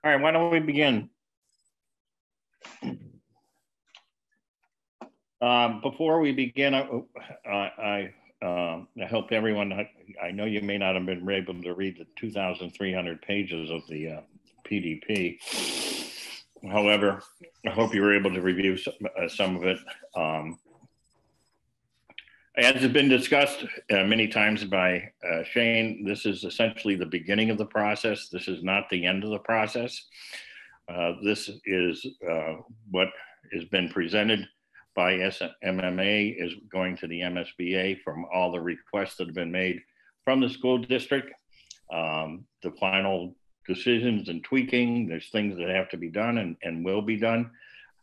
All right, why don't we begin? Before we begin, I hope everyone, I know you may not have been able to read the 2,300 pages of the PDP. However, I hope you were able to review some of it. As has been discussed many times by Shane, this is essentially the beginning of the process. This is not the end of the process. This is what has been presented by MMA is going to the MSBA from all the requests that have been made from the school district. The final decisions and tweaking, there's things that have to be done and will be done.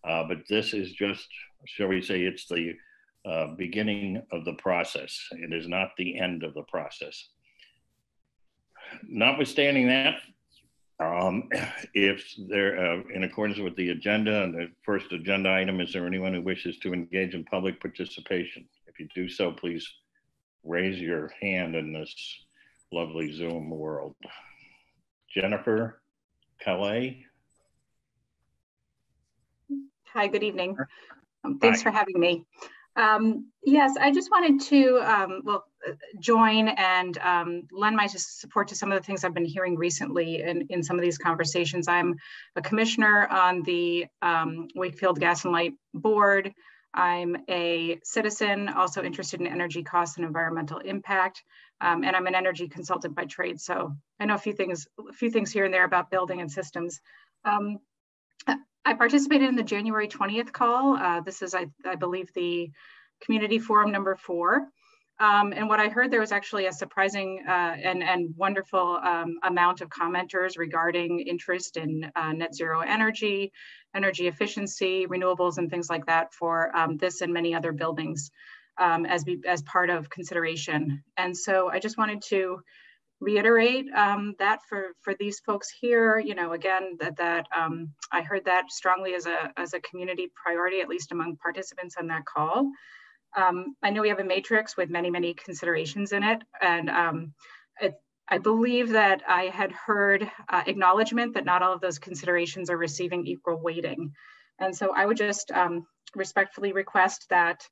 But this is just, shall we say, it's the beginning of the process. It is not the end of the process. Notwithstanding that, if there, in accordance with the agenda and the first agenda item, is there anyone who wishes to engage in public participation? If you do so, please raise your hand in this lovely Zoom world. Jennifer Calais. Hi, good evening. Thanks for having me. Yes, I just wanted to join and lend my support to some of the things I've been hearing recently in some of these conversations. I'm a commissioner on the Wakefield Gas and Light Board. I'm a citizen, also interested in energy costs and environmental impact, and I'm an energy consultant by trade. So I know a few things here and there about building and systems. I participated in the January 20th call. This is, I believe, the community forum number 4. And what I heard, there was actually a surprising and wonderful amount of commenters regarding interest in net zero energy, energy efficiency, renewables, and things like that for this and many other buildings as part of consideration. And so I just wanted to reiterate that for these folks here, you know, again, that I heard that strongly as a community priority, at least among participants on that call. I know we have a matrix with many considerations in it, and I believe that I had heard acknowledgement that not all of those considerations are receiving equal weighting. And so I would just respectfully request that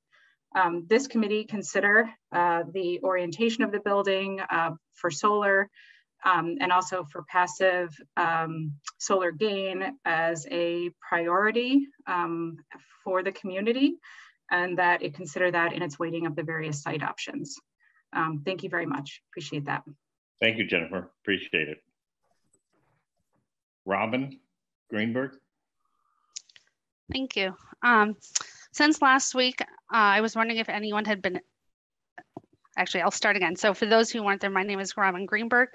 this committee consider the orientation of the building for solar and also for passive solar gain as a priority for the community, and that it consider that in its weighting of the various site options. Thank you very much. Appreciate that. Thank you, Jennifer. Appreciate it. Robin Greenberg. Thank you. Since last week, I was wondering if anyone had been, actually, I'll start again. So for those who weren't there, my name is Robin Greenberg.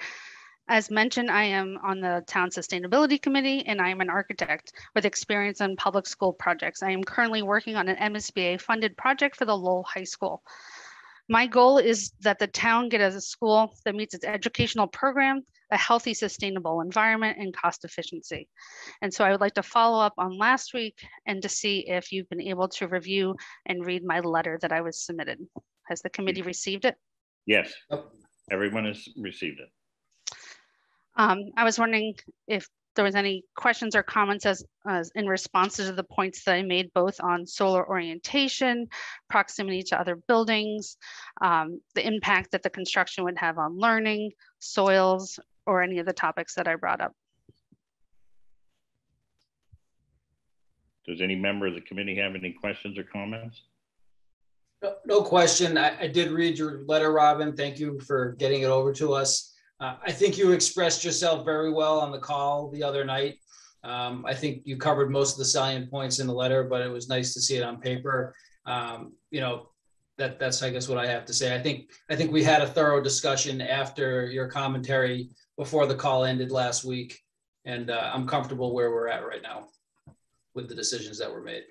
As mentioned, I am on the Town Sustainability Committee, and I am an architect with experience on public school projects. I am currently working on an MSBA funded project for the Lowell High School. My goal is that the town get a school that meets its educational program, a healthy, sustainable environment, and cost efficiency. And so I would like to follow up on last week and to see if you've been able to review and read my letter that I was submitted. Has the committee received it? Yes, everyone has received it. I was wondering if there was any questions or comments as in response to the points that I made, both on solar orientation, proximity to other buildings, the impact that the construction would have on learning, soils, or any of the topics that I brought up. Does any member of the committee have any questions or comments? No question. I did read your letter, Robin. Thank you for getting it over to us. I think you expressed yourself very well on the call the other night. I think you covered most of the salient points in the letter, but it was nice to see it on paper. You know, that's I guess what I have to say. I think we had a thorough discussion after your commentary before the call ended last week, and I'm comfortable where we're at right now with the decisions that were made.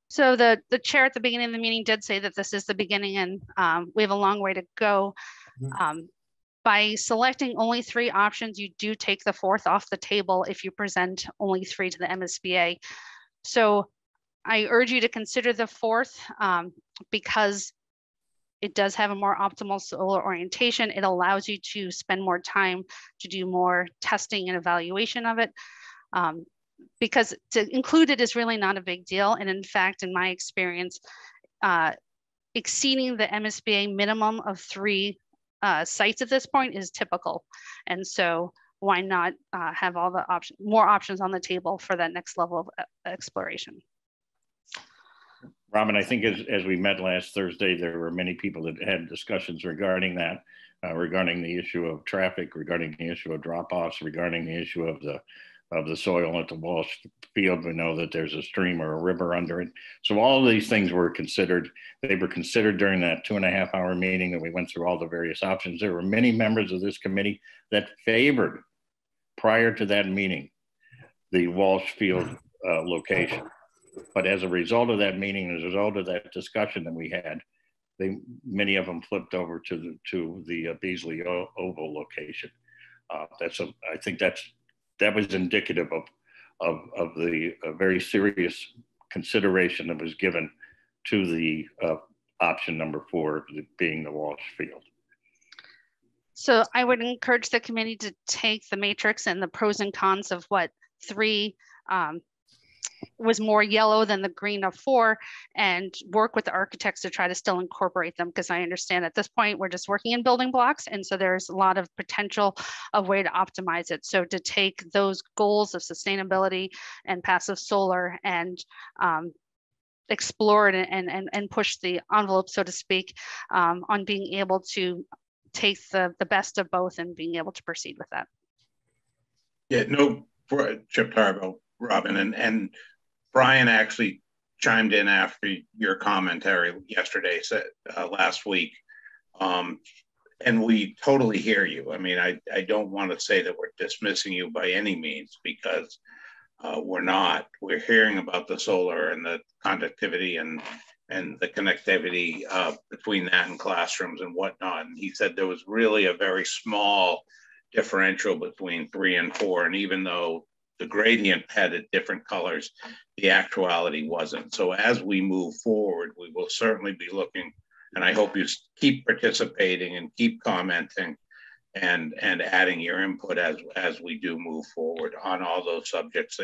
So the chair at the beginning of the meeting did say that this is the beginning, and we have a long way to go. By selecting only 3 options, you do take the 4th off the table if you present only 3 to the MSBA. So I urge you to consider the 4th because It does have a more optimal solar orientation. It allows you to spend more time to do more testing and evaluation of it. Because to include it is really not a big deal. And in fact, in my experience, exceeding the MSBA minimum of 3 sites at this point is typical. And so why not have all the more options on the table for that next level of exploration? Robin, I think as we met last Thursday, there were many people that had discussions regarding that, regarding the issue of traffic, regarding the issue of drop-offs, regarding the issue of the soil at the Walsh Field. We know that there's a stream or a river under it. So all of these things were considered. They were considered during that 2.5-hour meeting that we went through all the various options. There were many members of this committee that favored, prior to that meeting, the Walsh Field location. But as a result of that meeting, as a result of that discussion that we had, many of them flipped over to the Beasley Oval location. I think that was indicative of the very serious consideration that was given to the option number 4, being the Walsh Field. So I would encourage the committee to take the matrix and the pros and cons of what 3 was more yellow than the green of 4, and work with the architects to try to still incorporate them, because I understand at this point we're just working in building blocks, and so there's a lot of potential of way to optimize it. So to take those goals of sustainability and passive solar and explore it and push the envelope, so to speak, on being able to take the best of both and being able to proceed with that. Yeah, no, Chip Tarbo, Robin, and Brian actually chimed in after your commentary yesterday, last week. And we totally hear you. I mean, I don't want to say that we're dismissing you by any means, because we're not. We're hearing about the solar and the conductivity and the connectivity between that and classrooms and whatnot. And he said there was really a very small differential between 3 and 4. And even though the gradient had different colors, the actuality wasn't. So as we move forward, we will certainly be looking, and I hope you keep participating and keep commenting and adding your input as we do move forward on all those subjects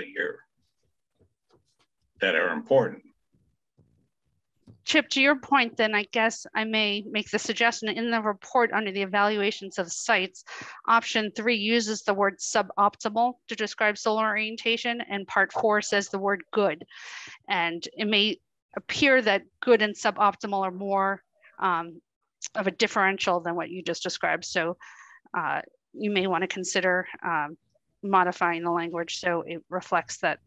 that are important. Chip, to your point, then I guess I may make the suggestion in the report under the evaluations of sites, option 3 uses the word suboptimal to describe solar orientation, and part 4 says the word good. And it may appear that good and suboptimal are more of a differential than what you just described. So you may want to consider modifying the language so it reflects that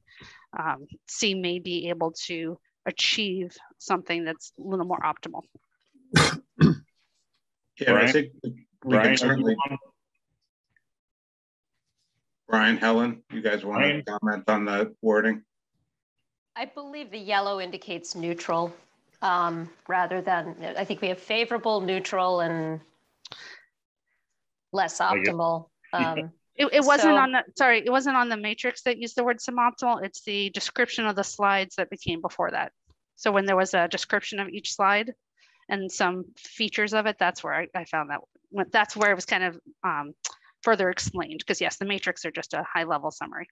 C may be able to achieve something that's a little more optimal. Yeah, Brian, I think we can certainly. Brian, Helen, you guys want to comment on the wording? I believe the yellow indicates neutral rather than, I think we have favorable, neutral, and less optimal. It wasn't on the, sorry, it wasn't on the matrix that used the word suboptimal. It's the description of the slides that became before that. So when there was a description of each slide and some features of it, that's where I found that. That's where it was kind of further explained, because yes, the matrix are just a high level summary.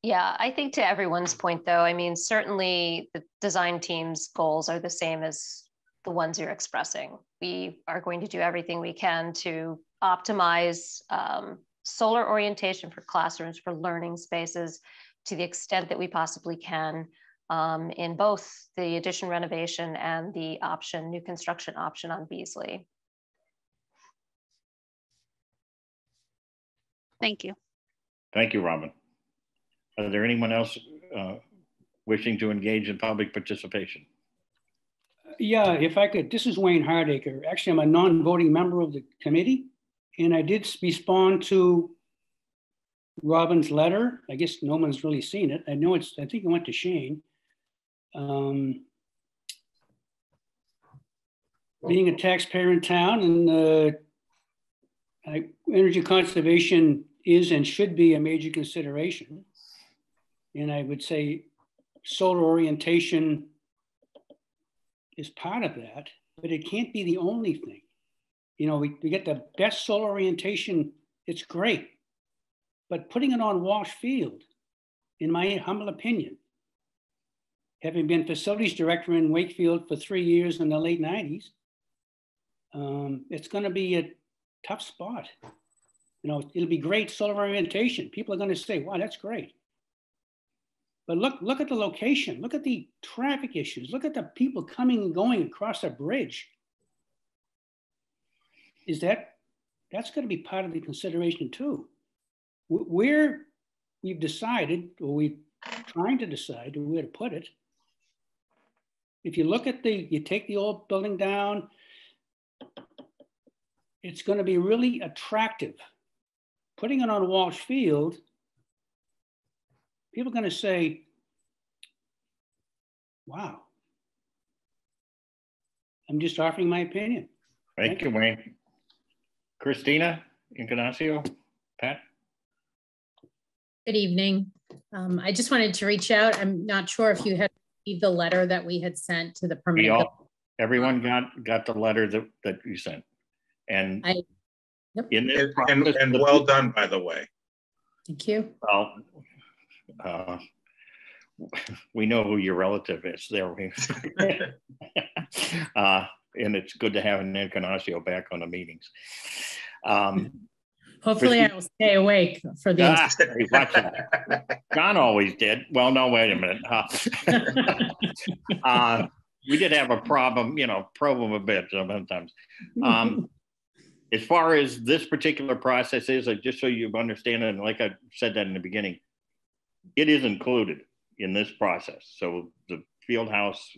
Yeah, I think to everyone's point though, I mean, certainly the design team's goals are the same as the ones you're expressing. We are going to do everything we can to optimize solar orientation for classrooms, for learning spaces, to the extent that we possibly can in both the addition renovation and the option, new construction option on Beasley. Thank you. Thank you, Robin. Are there anyone else wishing to engage in public participation? Yeah, if I could, this is Wayne Hardacre. Actually, I'm a non-voting member of the committee, and I did respond to Robin's letter. I guess no one's really seen it. I know I think it went to Shane. Being a taxpayer in town, and energy conservation is and should be a major consideration. And I would say solar orientation is part of that, but it can't be the only thing. You know, we get the best solar orientation, it's great. But putting it on Walsh Field, in my humble opinion, having been facilities director in Wakefield for 3 years in the late 90s, it's going to be a tough spot. You know, it'll be great solar orientation. People are going to say, wow, that's great. But look at the location. Look at the traffic issues. Look at the people coming and going across a bridge. That's going to be part of the consideration too. We've decided, or we're trying to decide where to put it. If you look at you take the old building down, it's going to be really attractive. Putting it on Walsh Field, people are going to say, wow. I'm just offering my opinion. Thank you, Wayne. Christina Ignacio, Pat? Good evening. I just wanted to reach out. I'm not sure if you had received the letter that we had sent to the permanent. Everyone got the letter that you sent. And yep. In this process, and well done, by the way. Thank you. Well, we know who your relative is there. And it's good to have an Ignacio back on the meetings. Hopefully I will stay awake for these. John always did. Well, no, wait a minute. We did have a problem, probe them a bit sometimes. As far as this particular process is, just so you understand it, and like I said that in the beginning, it is included in this process. So the field house,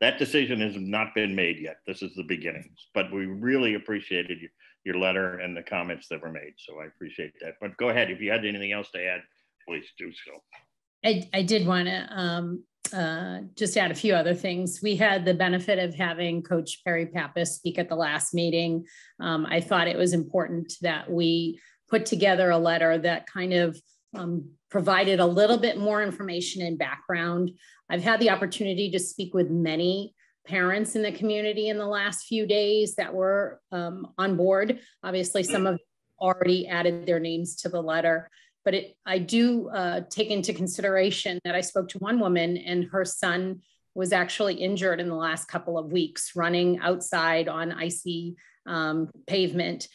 that decision has not been made yet. This is the beginnings, but we really appreciated your letter and the comments that were made. So I appreciate that. But go ahead, if you had anything else to add, please do so. I did want to just add a few other things. We had the benefit of having Coach Perry Pappas speak at the last meeting. I thought it was important that we put together a letter that kind of provided a little bit more information and background. I've had the opportunity to speak with many parents in the community in the last few days that were on board. Obviously, some have already added their names to the letter, but I do take into consideration that I spoke to one woman and her son was actually injured in the last couple of weeks running outside on icy pavement.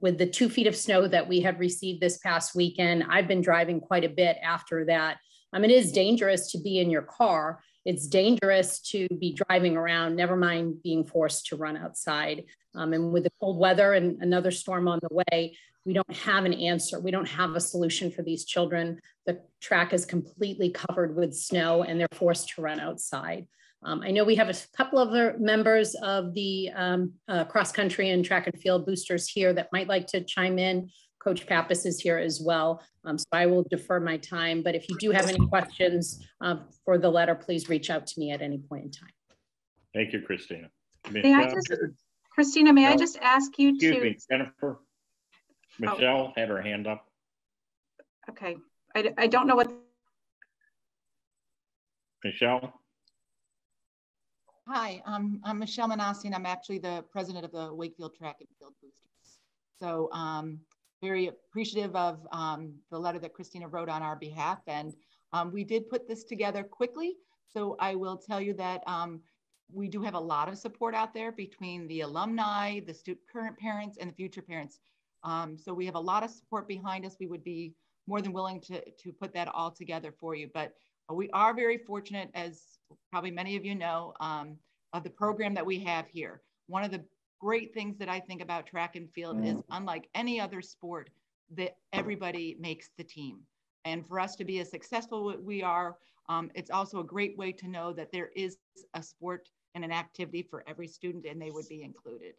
With the 2 feet of snow that we have received this past weekend, I've been driving quite a bit after that. It is dangerous to be in your car. It's dangerous to be driving around, never mind being forced to run outside. And with the cold weather and another storm on the way, we don't have an answer. We don't have a solution for these children. The track is completely covered with snow and they're forced to run outside. I know we have a couple of other members of the cross country and track and field boosters here that might like to chime in. Coach Pappas is here as well. So I will defer my time, but if you do have any questions for the letter, please reach out to me at any point in time. Thank you, Christina. Christina, may I just ask you Excuse me, Jennifer. Michelle had her hand up. Okay, I don't know what. Michelle? Hi, I'm Michelle Manassi, and I'm actually the president of the Wakefield Track and Field Boosters. So very appreciative of the letter that Christina wrote on our behalf. And we did put this together quickly. So I will tell you that we do have a lot of support out there between the alumni, the current parents, and the future parents. So we have a lot of support behind us. We would be more than willing to put that all together for you. But we are very fortunate, as probably many of you know, of the program that we have here. One of the great things that I think about track and field is, unlike any other sport, that everybody makes the team. And for us to be as successful as we are, it's also a great way to know that there is a sport and an activity for every student, and they would be included.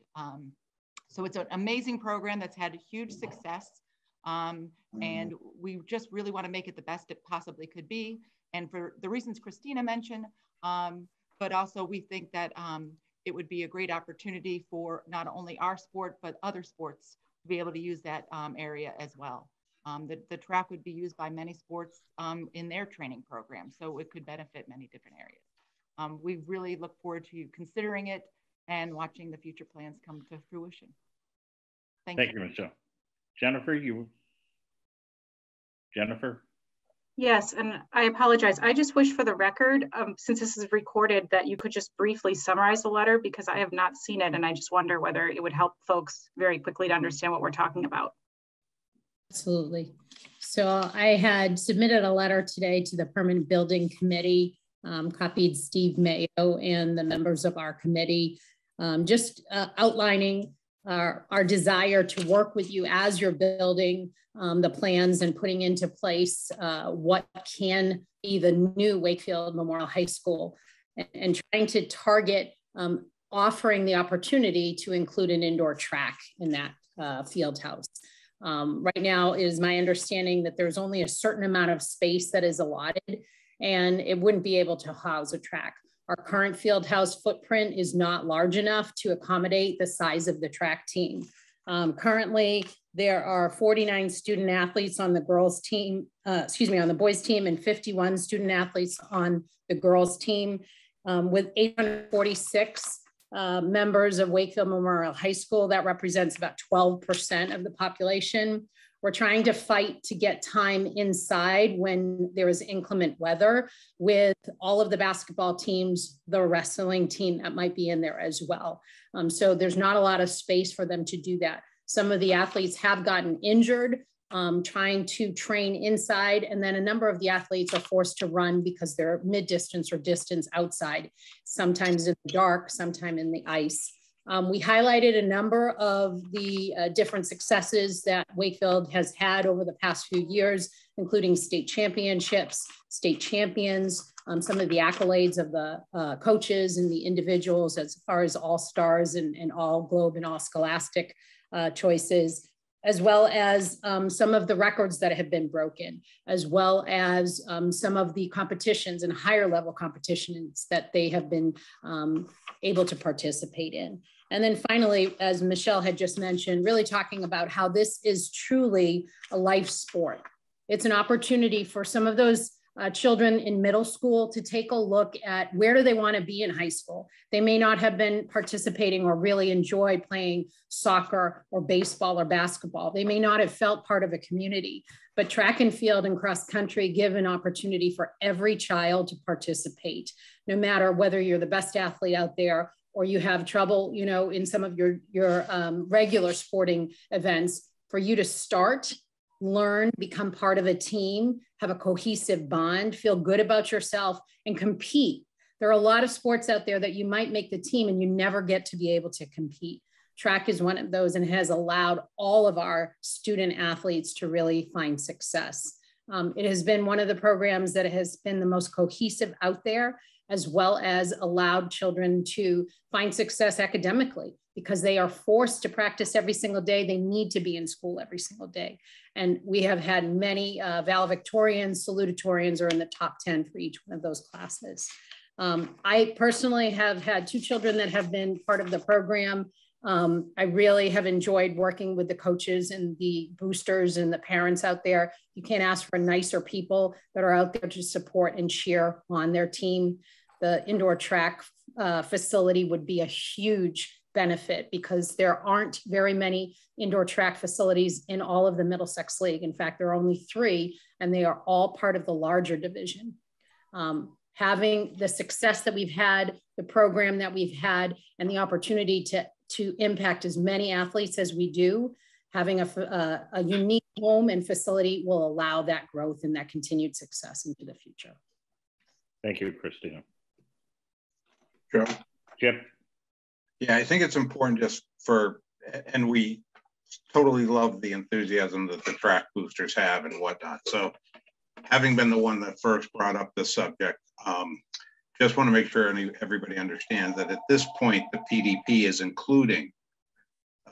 So it's an amazing program that's had huge success. And we just really want to make it the best it possibly could be. And for the reasons Christina mentioned, but also we think that it would be a great opportunity for not only our sport, but other sports to be able to use that area as well. The track would be used by many sports in their training program, so it could benefit many different areas. We really look forward to considering it and watching the future plans come to fruition. Thank you, Michelle. Jennifer? Yes, and I apologize. I just wish for the record, since this is recorded, that you could just briefly summarize the letter, because I have not seen it, and I just wonder whether it would help folks very quickly to understand what we're talking about. Absolutely. So I had submitted a letter today to the Permanent Building Committee, copied Steve Mayo and the members of our committee, just outlining our desire to work with you as you're building the plans and putting into place what can be the new Wakefield Memorial High School, and trying to target offering the opportunity to include an indoor track in that field house. Right now, it is my understanding that there's only a certain amount of space that is allotted, and it wouldn't be able to house a track. Our current field house footprint is not large enough to accommodate the size of the track team. Currently, there are 49 student athletes on the girls team, on the boys team, and 51 student athletes on the girls team, with 846 members of Wakefield Memorial High School. That represents about 12% of the population. We're trying to fight to get time inside when there is inclement weather with all of the basketball teams, the wrestling team that might be in there as well. So there's not a lot of space for them to do that. Some of the athletes have gotten injured trying to train inside, and then a number of the athletes are forced to run because they're mid-distance or distance outside, sometimes in the dark, sometimes in the ice. We highlighted a number of the different successes that Wakefield has had over the past few years, including state championships, state champions, some of the accolades of the coaches and the individuals as far as all-stars and all globe and all scholastic choices, as well as some of the records that have been broken, as well as some of the competitions and higher level competitions that they have been able to participate in. And then finally, as Michelle had just mentioned, really talking about how this is truly a life sport. It's an opportunity for some of those children in middle school to take a look at where do they want to be in high school. They may not have been participating or really enjoyed playing soccer or baseball or basketball. They may not have felt part of a community, but track and field and cross country give an opportunity for every child to participate, no matter whether you're the best athlete out there or you have trouble, you know, in some of your regular sporting events. For you to start, learn, become part of a team, have a cohesive bond, feel good about yourself, and compete. There are a lot of sports out there that you might make the team and you never get to be able to compete. Track is one of those and has allowed all of our student athletes to really find success. It has been one of the programs that has been the most cohesive out there, as well as allowed children to find success academically because they are forced to practice every single day. They need to be in school every single day. And we have had many valedictorians, salutatorians are in the top 10 for each one of those classes. I personally have had 2 children that have been part of the program. I really have enjoyed working with the coaches and the boosters and the parents out there. You can't ask for nicer people that are out there to support and cheer on their team. The indoor track facility would be a huge benefit because there aren't very many indoor track facilities in all of the Middlesex League. In fact, there are only 3, and they are all part of the larger division. Having the success that we've had, the program that we've had, and the opportunity to impact as many athletes as we do, having a unique home and facility will allow that growth and that continued success into the future. Thank you, Christina. Joe? Chip? Yeah, I think it's important just and we totally love the enthusiasm that the track boosters have and whatnot. So having been the one that first brought up this subject, just want to make sure everybody understands that at this point, the PDP is including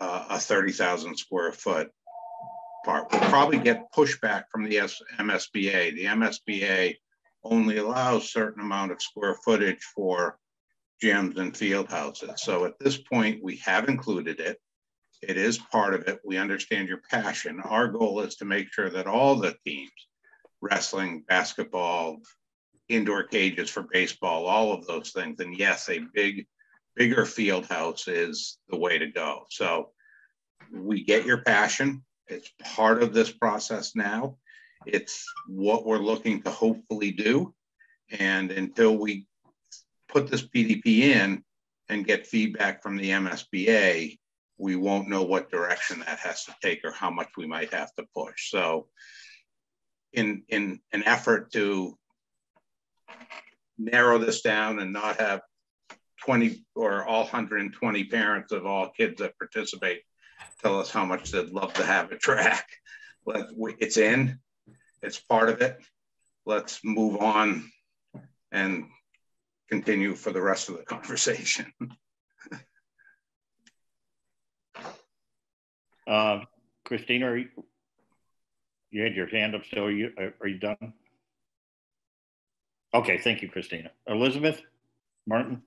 a 30,000 square foot part. We'll probably get pushback from the MSBA. The MSBA only allows a certain amount of square footage for gyms and field houses. So at this point, we have included it. It is part of it. We understand your passion. Our goal is to make sure that all the teams, wrestling, basketball, indoor cages for baseball, all of those things. And yes, a bigger field house is the way to go. So we get your passion. It's part of this process now. It's what we're looking to hopefully do. And until we put this PDP in and get feedback from the MSBA, we won't know what direction that has to take or how much we might have to push. So in an effort to narrow this down and not have 20 or all 120 parents of all kids that participate tell us how much they'd love to have a track. It's in, it's part of it. Let's move on and continue for the rest of the conversation. Christina, you had your hand up still. Are you done? Okay, thank you, Christina. Elizabeth Martin?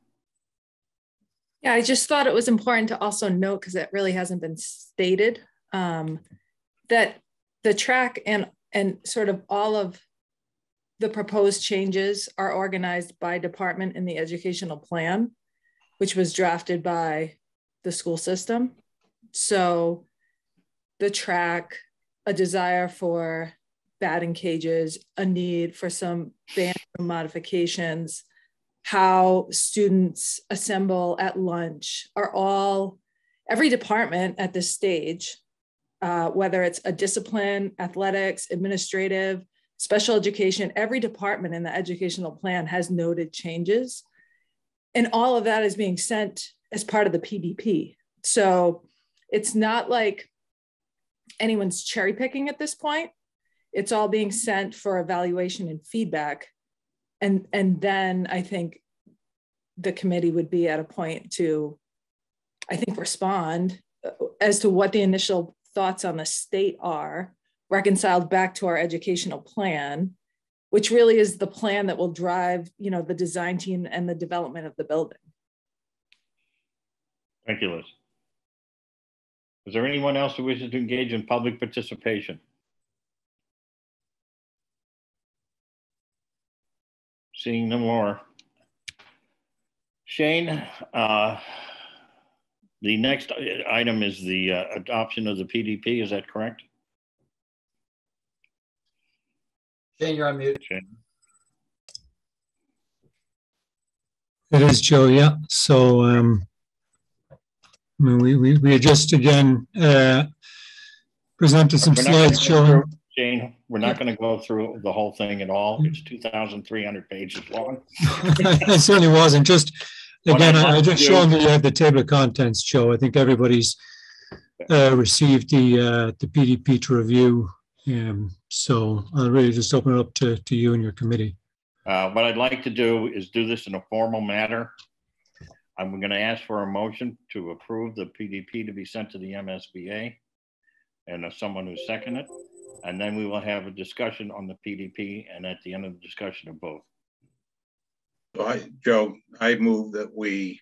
Yeah, I just thought it was important to also note, because it really hasn't been stated, that the track and sort of all of the proposed changes are organized by department in the educational plan, which was drafted by the school system. So the track, a desire for batting cages, a need for some band modifications, how students assemble at lunch are all, every department at this stage, whether it's a discipline, athletics, administrative, special education, every department in the educational plan has noted changes. And all of that is being sent as part of the PDP. So it's not like anyone's cherry picking at this point. It's all being sent for evaluation and feedback. And then I think the committee would be at a point to, I think, respond as to what the initial thoughts on the state are, reconciled back to our educational plan, which really is the plan that will drive, the design team and the development of the building. Thank you, Liz. Is there anyone else who wishes to engage in public participation? Seeing no more. Shane, the next item is the adoption of the PDP. Is that correct? Shane, you're on mute. Shane. It is, Joe. Yeah. So we had just again presented some slides showing. Jane, we're not going to go through the whole thing at all. It's 2,300 pages long. It certainly wasn't. Just again, I just showing the table of contents, Joe. I think everybody's received the PDP to review. So I'll really just open it up to you and your committee. What I'd like to do is do this in a formal manner. I'm going to ask for a motion to approve the PDP to be sent to the MSBA, and someone who second it. And then we will have a discussion on the PDP, and at the end of the discussion of both. So Joe, I move that we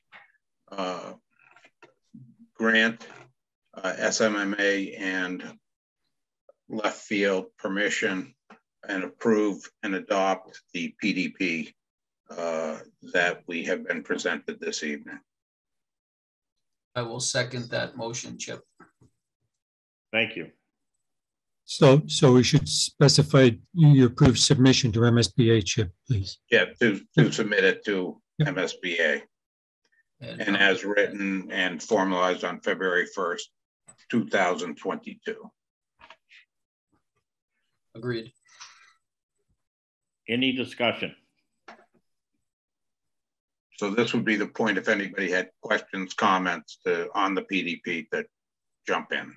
grant SMMA and left field permission and approve and adopt the PDP that we have been presented this evening. I will second that motion, Chip. Thank you. So we should specify you approve submission to MSBA, Chip, please. Yeah, to submit it to MSBA. And as written and formalized on February 1st, 2022. Agreed. Any discussion? So this would be the point if anybody had questions, comments on the PDP to jump in.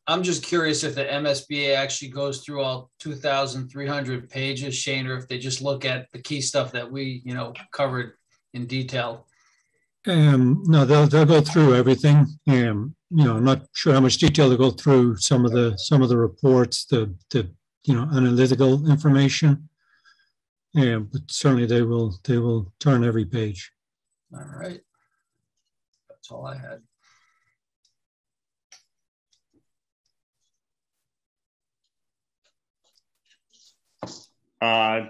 I'm just curious if the MSBA actually goes through all 2,300 pages, Shane, or if they just look at the key stuff that we, covered in detail. No, they'll go through everything. I'm not sure how much detail they'll go through some of the reports, the analytical information. But certainly they will turn every page. All right. That's all I had.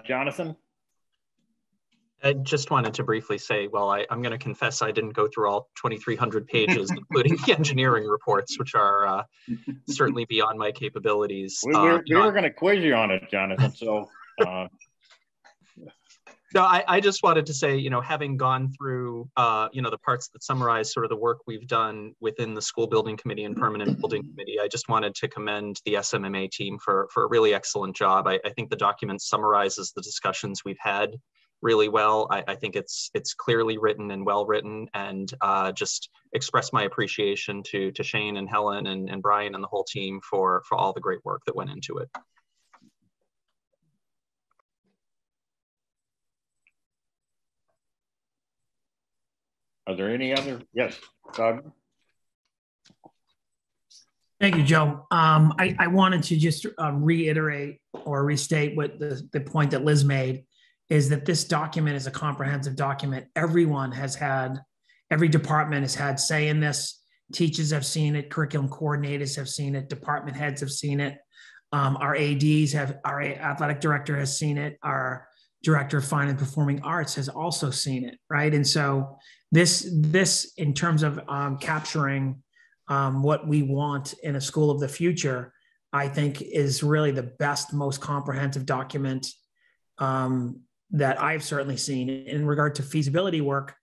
Jonathan? I just wanted to briefly say, well, I'm going to confess I didn't go through all 2,300 pages, including the engineering reports, which are certainly beyond my capabilities. We were going to quiz you on it, Jonathan, so... No, I just wanted to say, having gone through, the parts that summarize sort of the work we've done within the school building committee and permanent building committee, I just wanted to commend the SMMA team for a really excellent job. I think the document summarizes the discussions we've had really well. I think it's clearly written and well written, and just express my appreciation to Shane and Helen and Brian and the whole team for all the great work that went into it. Are there any other? Yes, Doug. Thank you, Joe. I wanted to just reiterate or restate what the point that Liz made is that this document is a comprehensive document. Everyone has had, every department has had say in this. Teachers have seen it, curriculum coordinators have seen it, department heads have seen it. Our ADs have, our athletic director has seen it, our director of fine and performing arts has also seen it, right? And so this in terms of capturing what we want in a school of the future, I think is really the best, most comprehensive document that I've certainly seen. In regard to feasibility work,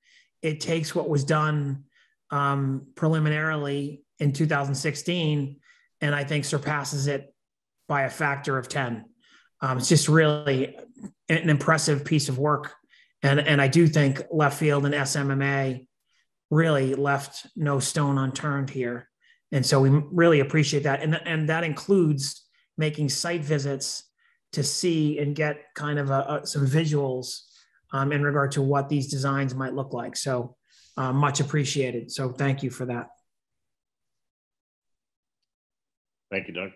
it takes what was done preliminarily in 2016, and I think surpasses it by a factor of 10. It's just really an impressive piece of work. And I do think Left Field and SMMA really left no stone unturned here. And so we really appreciate that. And that includes making site visits to see and get kind of some visuals in regard to what these designs might look like. So much appreciated. So thank you for that. Thank you, Doug.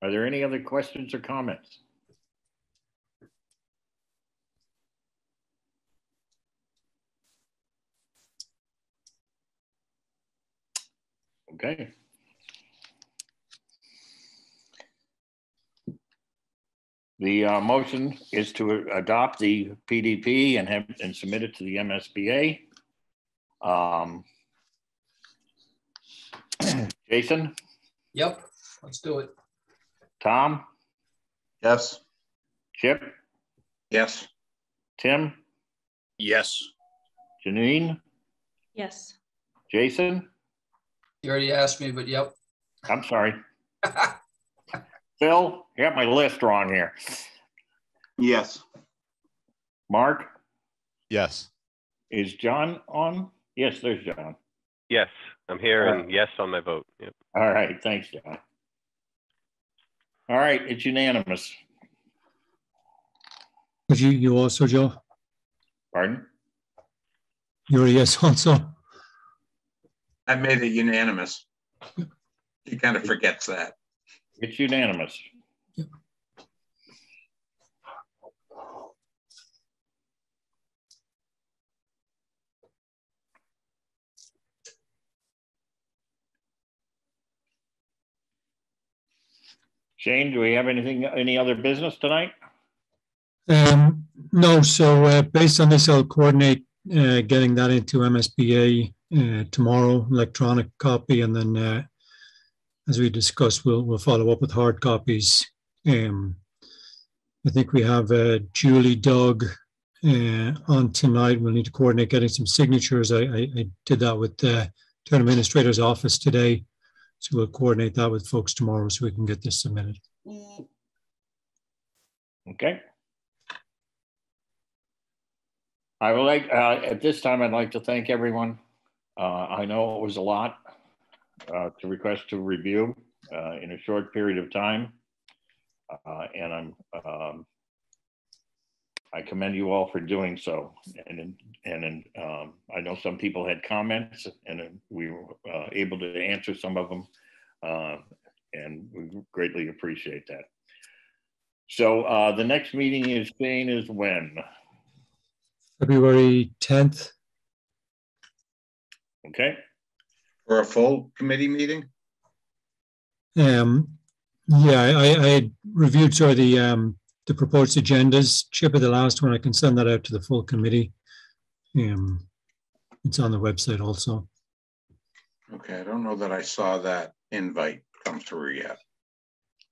Are there any other questions or comments? Okay. The motion is to adopt the PDP and submit it to the MSBA. Jason? Yep, let's do it. Tom? Yes. Chip? Yes. Tim? Yes. Janine? Yes. Jason? You already asked me, but yep. I'm sorry. Phil, you got my list wrong here. Yes. Mark? Yes. Is John on? Yes, there's John. Yes, I'm here, and yes on my vote. Yep. All right, thanks, John. All right, it's unanimous. But you also, Joe? Pardon? You're a yes also? I made it unanimous. He kind of forgets that. It's unanimous. Yep. Shane, do we have any other business tonight? No, so based on this, I'll coordinate getting that into MSBA tomorrow, electronic copy, and then as we discussed, we'll follow up with hard copies. I think we have Julie, Doug on tonight. We'll need to coordinate getting some signatures. I did that with the town administrator's office today. So we'll coordinate that with folks tomorrow so we can get this submitted. Okay. I would like, at this time, I'd like to thank everyone. I know it was a lot to request to review in a short period of time. And I commend you all for doing so. And I know some people had comments, and we were able to answer some of them, and we greatly appreciate that. So the next meeting is when? February 10th. Okay. For a full committee meeting? Yeah, I had reviewed sort of the proposed agendas. Chip, at the last one, I can send that out to the full committee. It's on the website also. Okay, I don't know that I saw that invite come through yet.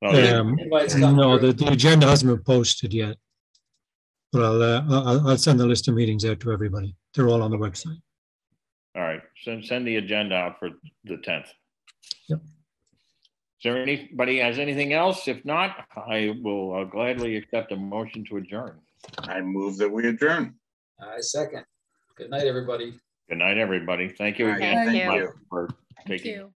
Oh, no, the agenda hasn't been posted yet. But I'll send the list of meetings out to everybody. They're all on the website. all right. Send the agenda out for the 10th. Yep. Is there anybody has anything else? If not, I will gladly accept a motion to adjourn. I move that we adjourn. I second. Good night, everybody. Good night, everybody. Thank you All right, again thank you. for Thank taking you.